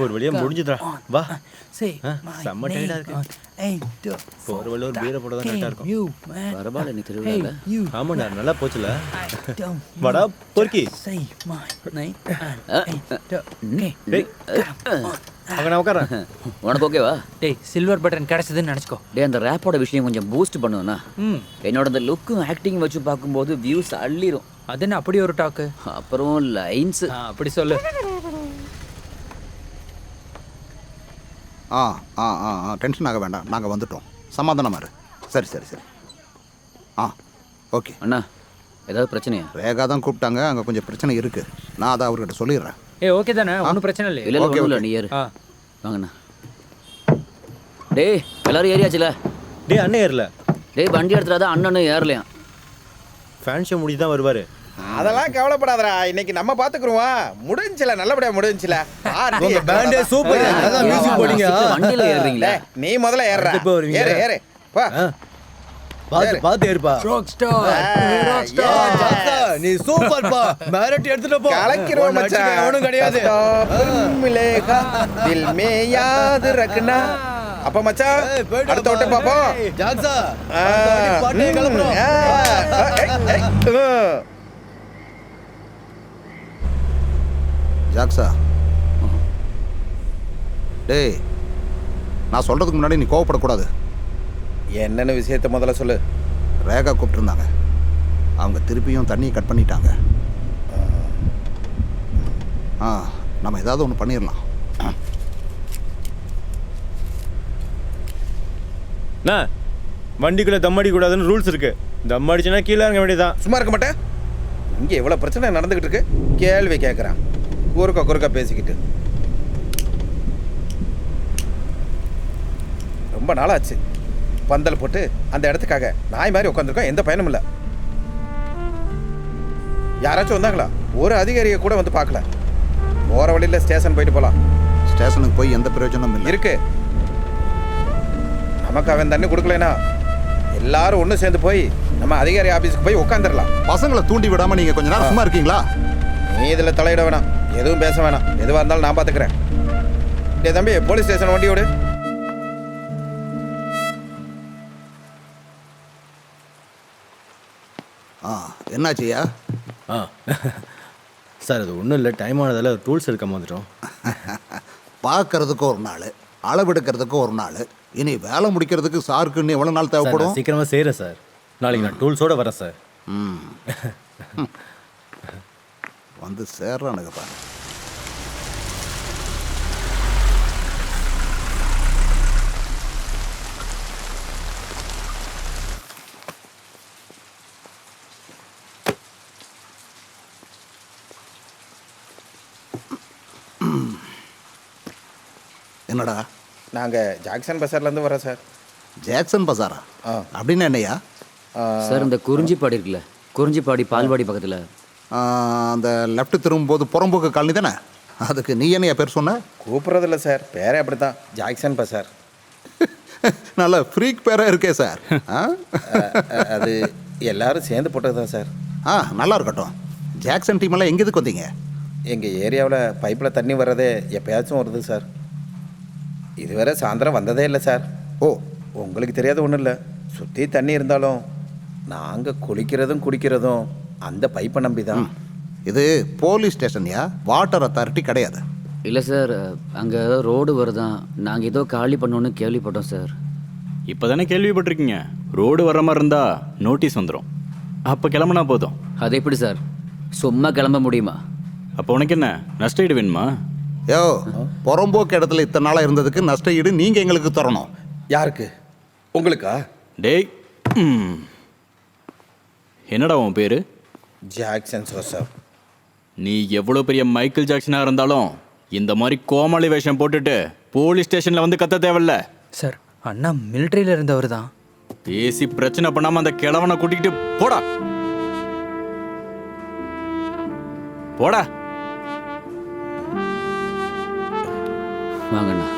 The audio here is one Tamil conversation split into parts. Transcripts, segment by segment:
ஒரு வழியா முடிஞ்சுதா வா Say செம்ம டயர்டா இருக்கு போற வழியில ஒரு பீரை போட தான் கரெக்டா இருக்கும் பரவாயில்ல நீ திருவிழால ஆமாடா நல்லா போச்சுல வாடா பொறுக்கி Say my name டேய் அங்க நான் உட்காரேன் உனக்கு ஓகேவா? டேய் சில்வர் பட்டன் கிடைச்சதுன்னு நினச்சிக்கோ. டே அந்த ரேப்போட விஷயம் கொஞ்சம் பூஸ்ட் பண்ணுவேண்ணா. என்னோட அந்த லுக்கும் ஆக்டிங் வச்சு பார்க்கும்போது வியூஸ் அள்ளிரும். அது என்ன அப்படி ஒரு டாக்கு? அப்புறம் லைன்ஸ் அப்படி சொல்லு. டென்ஷன் ஆக வேண்டாம், நாங்கள் வந்துட்டோம். சமாதானமாக இரு. சரி சரி சரி. ஓகே அண்ணா, ஏதாவது பிரச்சனையா? ரேகா தான் கூப்பிட்டாங்க, அங்கே கொஞ்சம் பிரச்சனை இருக்குது. நான் அதை அவர்கிட்ட சொல்லிடுறேன். ஓகே தானே, ஒன்றும் பிரச்சனை இல்லை. இல்லை ஓகே இல்லை, நீ ஏறு. வாங்கண்ணா. டேய் எல்லாரும் ஏறியாச்சுல? டேய் அண்ணன் ஏறல. டேய் வண்டி எடுத்துடாத, அண்ணனும் ஏறலையா? ஃபேன் ஷோ முடிஞ்சு தான் வருவாரு. அதெல்லாம் கவலைப்படாதடா, இன்னைக்கு நம்ம பாத்துக்குறோம். முடிஞ்சில, நல்லபடியா முடிஞ்சில. உங்க பேண்டே சூப்பர். அதான் மியூசிக் போடுங்க. வண்டியில ஏறுறீங்களா? நீ முதல்ல ஏறுடா. ஏறு ஏறு பா. பாத்து ஏறுப்பா. ராக் ஸ்டார் நீ சூப்பர் பா. மேரட் எடுத்துட்டு போ. கலக்கிரோம் மச்சான். அவனும் கிடையாது. மிலேகா தில் மே யாத் ரखना. அப்ப மச்சான் அடுத்த ஓட்ட பாப்போம். ஜாக்ஸா பாட்டே கிளம்புறோம். ஜாக்ஸா, டேய் நான் சொல்கிறதுக்கு முன்னாடி நீ கோவப்படக்கூடாது. என்னென்ன விஷயத்த முதல்ல சொல்லு. ரேகா கூப்பிட்டுருந்தாங்க, அவங்க திருப்பியும் தண்ணியை கட் பண்ணிட்டாங்க. நம்ம ஏதாவது ஒன்று பண்ணிடலாம். வண்டிக்குள்ள தம் அடிக்க கூடாதுன்னு ரூல்ஸ் இருக்கு. தம் அடிச்சுனா கீழே இறங்க வேண்டியதான். சும்மா இருக்க மாட்டேன். இங்கே எவ்வளோ பிரச்சனை நடந்துக்கிட்டு இருக்கு. கேள்வி கேட்குறான், குறுக்கா பேசிக்கிட்டு. ரொம்ப நாளாச்சு பந்தல் போட்டு அந்த இடத்துக்காக நாய் மாதிரி உட்காந்துருக்கோம். எந்த பயனும் இல்லை. யாராச்சும் வந்தாங்களா? ஒரு அதிகாரியை கூட வந்து பார்க்கல. போகிற வழியில் ஸ்டேஷன் போயிட்டு போகலாம். ஸ்டேஷனுக்கு போய் எந்த பிரயோஜனமும் இல்லை. இருக்கு. நமக்கு அவன் தண்ணி கொடுக்கலனா எல்லாரும் ஒன்று சேர்ந்து போய் நம்ம அதிகாரி ஆஃபீஸுக்கு போய் உட்காந்துடலாம். பசங்களை தூண்டி விடாமல் நீங்கள் கொஞ்ச நேரம் சும்மா இருக்கீங்களா? நீ இதில் தலையிட வேணாம், எதுவும் பேச வேணாம். எதுவாக இருந்தாலும் நான் பார்த்துக்கிறேன். டே தம்பி, போலீஸ் ஸ்டேஷன் வண்டி ஓடு. என்னாச்சியா? சார் அது ஒன்றும் இல்லை, டைம் ஆனதால் டூல்ஸ் எடுக்காம வந்துட்டோம். பார்க்கறதுக்கு ஒரு நாள், அளவெடுக்கிறதுக்கு ஒரு நாள், இனி வேலை முடிக்கிறதுக்கு சாருக்கு இன்னும் எவ்வளோ நாள் தேவைப்படும்? சீக்கிரமாக செய்கிறேன் சார். நாளைக்கு நான் டூல்ஸோடு வரேன் சார். வந்து சேர்றானுங்க பாரு. என்னடா? நாங்கள் ஜாக்சன் பஸார்லேருந்து வரோம் சார். ஜாக்சன் பஸாரா? அப்படின்னு என்னையா? சார் இந்த குறிஞ்சிப்பாடி இருக்குல்ல, குறிஞ்சிப்பாடி பால்வாடி பக்கத்தில் அந்த லெஃப்ட் திரும்பும்போது புறம்போக்கு காலனி தானே? அதுக்கு நீ என்னையா பேர் சொன்ன? கூப்பிட்றதில்ல சார், பேரே அப்படி தான், ஜாக்சன் பஸார். நல்ல ஃப்ரீக் பேராக இருக்கே சார். அது எல்லாரும் சேர்ந்து போட்டது தான் சார். நல்லா இருக்கட்டும். ஜாக்சன் டீமெல்லாம் எங்கே இதுக்கு வந்தீங்க? எங்கள் ஏரியாவில் பைப்பில் தண்ணி வர்றதே எப்போயாச்சும் வருது சார். இதுவரை சாயந்தரம் வந்ததே இல்லை சார். உங்களுக்கு தெரியாத ஒன்றும் இல்லை. சுற்றி தண்ணி இருந்தாலும் நாங்கள் குளிக்கிறதும் குடிக்கிறதும் அந்த பைப்பை நம்பி தான். இது போலீஸ் ஸ்டேஷன்யா, வாட்டர் அத்தாரிட்டி கிடையாது. இல்லை சார், அங்கே ஏதோ ரோடு வருதான், நாங்கள் ஏதோ காலி பண்ணோன்னு கேள்விப்பட்டோம் சார். இப்போ தானே கேள்விப்பட்டிருக்கீங்க. ரோடு வர மாதிரி இருந்தால் நோட்டீஸ் வந்துடும், அப்போ கிளம்புனா போதும். அது எப்படி சார், சும்மா கிளம்ப முடியுமா? அப்போ உனக்கு என்ன நஷ்ட ஈடு வேணுமா? புறம்போக்கு இடத்துல இத்தனை நாளாக இருந்ததுக்கு நஷ்ட ஈடு நீங்கள் எங்களுக்கு தரணும். யாருக்கு? உங்களுக்கா? டேய், என்னடா உன் பேர்? Jackson Joseph. நீ எவ்வளோ பெரிய மைக்கேல் ஜாக்சனாக இருந்தாலும் இந்த மாதிரி கோமாளி வேஷம் போட்டுட்டு போலீஸ் ஸ்டேஷனில் வந்து கத்த தேவையில்ல. சார் அண்ணா மிலிட்ரியில் இருந்தவர் தான். பேசி பிரச்சனை பண்ணாமல் அந்த கிழவனை கூட்டிக்கிட்டு போடா போடா. வாங்கண்ணா.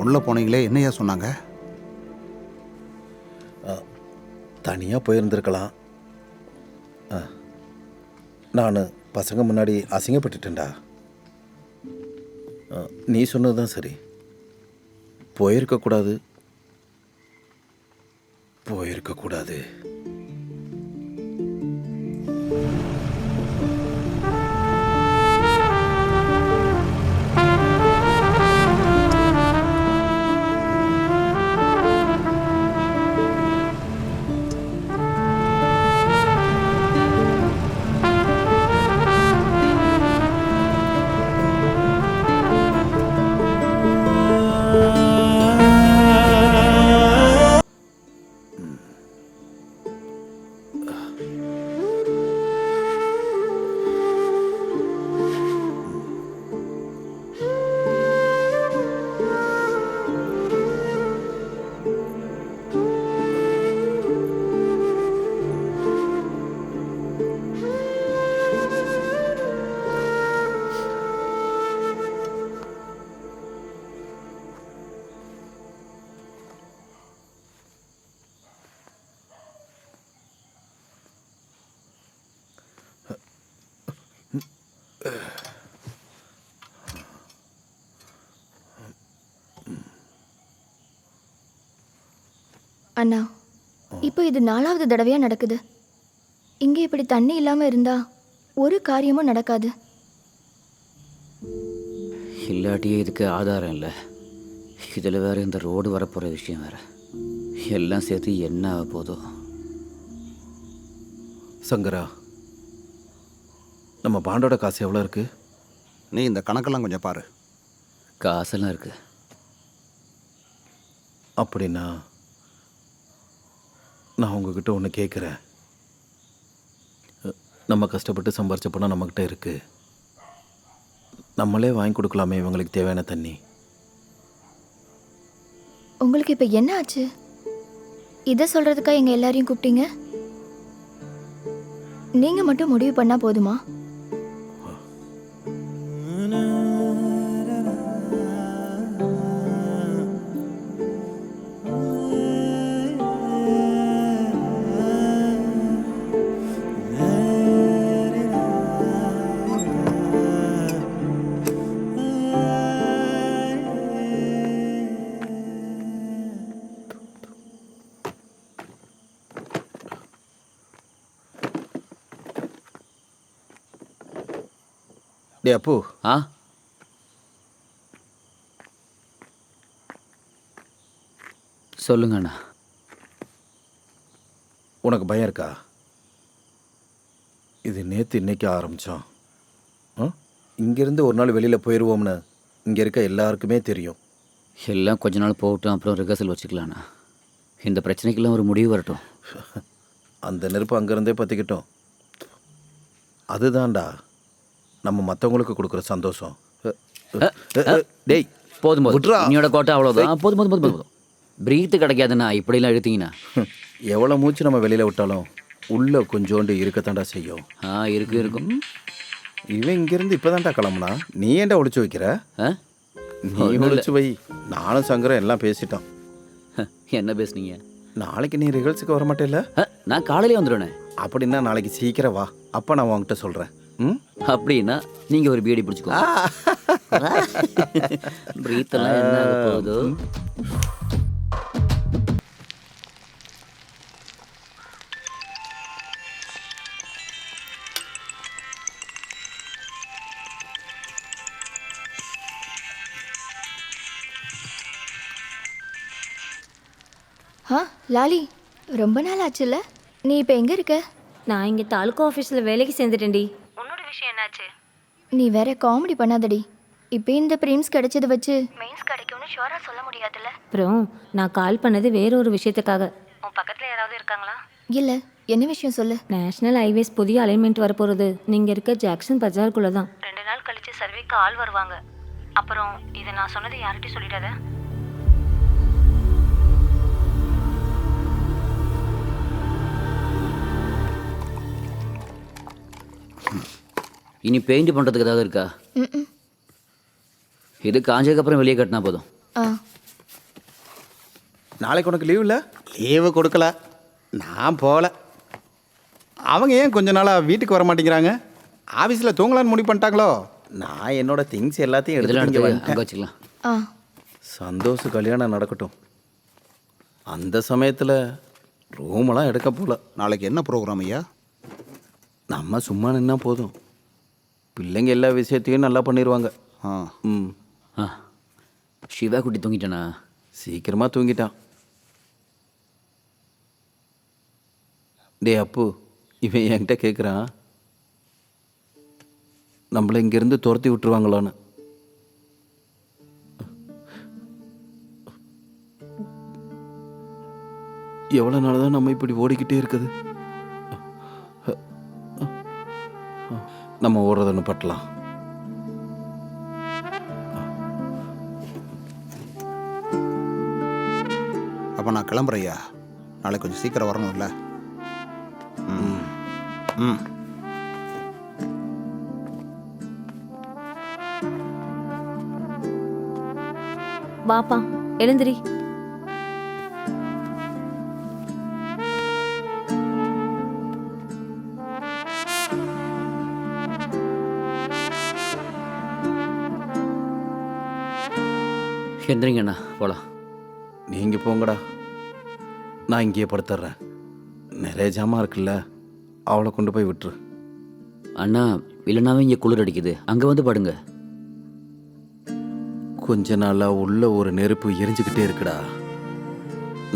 உள்ளே போனீங்களே என்னையா சொன்னாங்க? தனியாக போயிருந்திருக்கலாம். நான் பசங்க முன்னாடி அசிங்கப்பட்டுட்டேன்டா. நீ சொன்னது தான் சரி. போயிருக்கக்கூடாது. அண்ணா, இப்போ இது 4வது தடவையாக நடக்குது. இங்கே இப்படி தண்ணி இல்லாமல் இருந்தா ஒரு காரியமும் நடக்காது. இல்லாட்டியே இதுக்கு ஆதாரம் இல்லை. இதில் வேறு இந்த ரோடு வரப்போகிற விஷயம் வேறு. எல்லாம் சேர்த்து என்ன ஆக போதோ. சங்கரா, நம்ம பாண்டோட காசு எவ்வளோ இருக்கு? நீ இந்த கணக்கெல்லாம் கொஞ்சம் பாரு. காசெல்லாம் இருக்கு. அப்படின்னா நான் உங்ககிட்ட ஒன்று கேட்குறேன். நம்ம கஷ்டப்பட்டு சம்பாரிச்ச பணம் நம்மக்கிட்ட இருக்குது. நம்மளே வாங்கி கொடுக்கலாமே இவங்களுக்கு தேவையான தண்ணி. உங்களுக்கு இப்போ என்ன ஆச்சு? இதை சொல்கிறதுக்கா எங்கள் எல்லாரையும் கூப்பிட்டீங்க? நீங்கள் மட்டும் முடிவு பண்ணால் போதுமா? டே அப்பு, ஆ சொல்லுங்க அண்ணா. உனக்கு பயம் இருக்கா? இது நேற்று இன்னைக்கு ஆரம்பித்தோம். இங்கேருந்து ஒரு நாள் வெளியில் போயிடுவோம்னு இங்கே இருக்க எல்லாருக்குமே தெரியும். எல்லாம் கொஞ்ச நாள் போகட்டும், அப்புறம் ரிஹர்சல் வச்சுக்கலாண்ணா. இந்த பிரச்சனைக்கெல்லாம் ஒரு முடிவு வரட்டும். அந்த நெருப்பு அங்கேருந்தே பற்றிக்கிட்டோம். அதுதான்டா நம்ம மற்றவங்களுக்கு கொடுக்குற சந்தோஷம். டேய் போதும் போதும், விட்றா. என்னோட கோட்டை அவ்வளோதான். போதும் போதும் போதும் போதும். பிரீத்து கிடைக்காதுண்ணா இப்படிலாம் இழுத்தீங்கன்னா. எவ்வளோ மூச்சு நம்ம வெளியில் விட்டாலும் உள்ளே கொஞ்சோண்டு இருக்கத்தாண்டா செய்யும். இருக்கும். இவன் இங்கேருந்து இப்போ தான்டா கிளம்புனா. நீ ஏன்டா ஒழிச்சு வைக்கிற? நீ ஒழிச்சு வை. நானும் சங்கரம் எல்லாம் பேசிட்டோம். என்ன பேசுனீங்க? நாளைக்கு நீ ரிஹர்சலுக்கு வர மாட்டேல்ல? நான் காலையிலே வந்துடுவேனே. அப்படின்னா நாளைக்கு சீக்கிரம் வா. அப்போ நான் உங்ககிட்ட சொல்கிறேன். அப்படின்னா நீங்கள் ஒரு பீடி பிடிச்சிக்கோ. பிரீத்தெல்லாம் என்ன ஆக போகுது? லாலி, ரொம்ப நாள் ஆச்சுல்ல? நீ இப்போ எங்கே இருக்க? நான் இங்கே தாலுக்கா ஆஃபீஸில் வேலைக்கு சேர்ந்துட்டேன்டி. உன்னோட விஷயம் என்னாச்சு? நீ வேற காமெடி பண்ணாதடி. இப்போ இந்த ப்ரீம்ஸ் கிடைச்சது வச்சு மெயின்ஸ் கிடைக்கும்னு ஷுவராக சொல்ல முடியாதுல்ல. அப்புறம் நான் கால் பண்ணது வேற ஒரு விஷயத்துக்காக. உன் பக்கத்தில் யாராவது இருக்காங்களா? இல்லை, என்ன விஷயம் சொல்லு. நேஷ்னல் ஹைவேஸ் புதிய அலைன்மெண்ட் வரப்போகிறது. நீங்கள் இருக்க ஜாக்சன் பஜாருக்குள்ளே தான். 2 நாள் கழித்து சர்வேக்கு ஆள் வருவாங்க. அப்புறம் இதை நான் சொன்னது யார்கிட்டையும் சொல்லிடாத. இனி பெயிண்ட் பண்ணுறதுக்கு ஏதாவது இருக்கா? இது காஞ்சதுக்கப்புறம் வெளியே கட்டினா போதும். நாளைக்கு உனக்கு லீவ் இல்லை? லீவு கொடுக்கல, நான் போகல. அவங்க ஏன் கொஞ்ச நாளாக வீட்டுக்கு வர மாட்டேங்கிறாங்க? ஆஃபீஸில் தூங்கலான்னு முடிவு பண்ணிட்டாங்களோ? நான் என்னோட திங்ஸ் எல்லாத்தையும் இதெல்லாம் எடுத்து இங்கே எடுத்து அங்கே வந்துட்டேன். வச்சுக்கலாம். ஆ சந்தோஷ் கல்யாணம் நடக்கட்டும். அந்த சமயத்தில் ரூமெல்லாம் எடுக்க போகல. நாளைக்கு என்ன ப்ரோக்ராம் ஐயா? நம்ம சும்மா நின்னா போதும், பிள்ளைங்க எல்லா விஷயத்தையும் நல்லா பண்ணிடுவாங்க. ஆ ம், ஆ சிவா குட்டி தூங்கிட்டானா? சீக்கிரமாக தூங்கிட்டான். டே அப்பு, இவன் என்கிட்ட கேட்குறான், நம்மளை இங்கேருந்து துரத்தி விட்டுருவாங்களான்னு. எவ்வளோ நாள் தான் நம்ம இப்படி ஓடிக்கிட்டே இருக்குது? நம்ம ஓடுறதுன்னு பட்டலாம். அப்போ நான் கிளம்புறேன் ஐயா. நாளைக்கு கொஞ்சம் சீக்கிரம் வரணும்ல? ம் ம் வாப்பா எழுந்திரி. எந்திரிங்கண்ணா போகலாம். நீங்கள் போங்கடா, நான் இங்கேயே படுத்துட்றேன். நிறைய ஜாமான் இருக்குல்ல, அவளை கொண்டு போய் விட்டுரு. அண்ணா இல்லைனாவே இங்கே குளிர் அடிக்குது, அங்கே வந்து படுங்க. கொஞ்ச நாளாக உள்ள ஒரு நெருப்பு எரிஞ்சுக்கிட்டே இருக்குடா.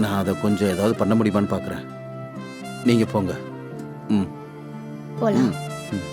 நான் அதை கொஞ்சம் ஏதாவது பண்ண முடியுமான்னு பார்க்குறேன். நீங்கள் போங்க. ம் போலாம். ம்